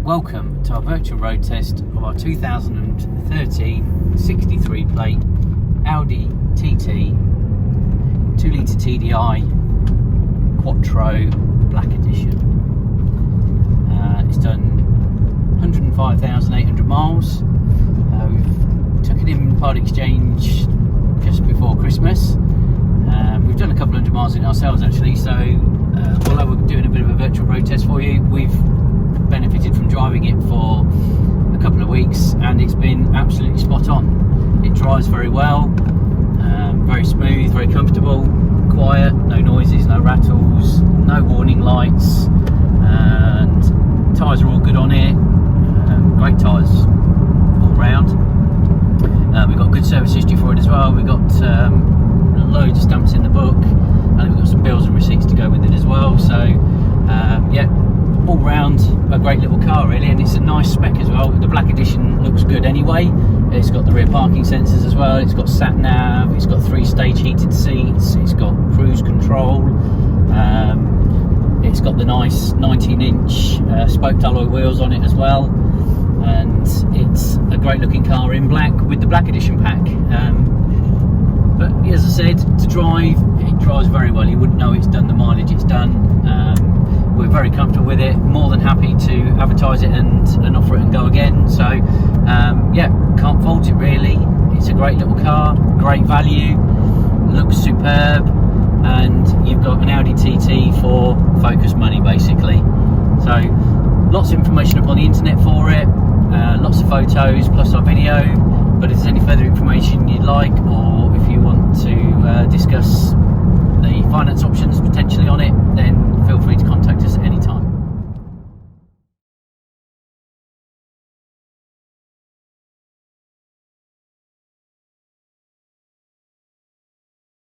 Welcome to our virtual road test of our 2013 63 plate Audi TT 2-litre TDI Quattro Black Edition. It's done 105,800 miles. We've took it in part exchange just before Christmas. We've done a couple hundred miles in it ourselves actually, so although we're doing a bit of a virtual road test for you, we've benefited from driving it for a couple of weeks and it's been absolutely spot on. It drives very well, very smooth, very comfortable, quiet, no noises, no rattles, no warning lights, and tyres are all good on it. Great tyres all round. We've got good service history for it as well. We've got loads of stamps in the book. all round a great little car really, and it's a nice spec as well. The black edition looks good anyway. It's got the rear parking sensors as well, it's got sat nav, it's got 3-stage heated seats, it's got cruise control, it's got the nice 19-inch spoked alloy wheels on it as well, and it's a great looking car in black with the black edition pack. But as I said, to drive, it drives very well. You wouldn't know it's done the mileage it's done. We're very comfortable with it, more than happy to advertise it and offer it and go again. So yeah, can't fault it really. It's a great little car, great value, looks superb, and you've got an Audi TT for focus money basically. So lots of information up on the internet for it, lots of photos plus our video. But if there's any further information you'd like, or if you want to discuss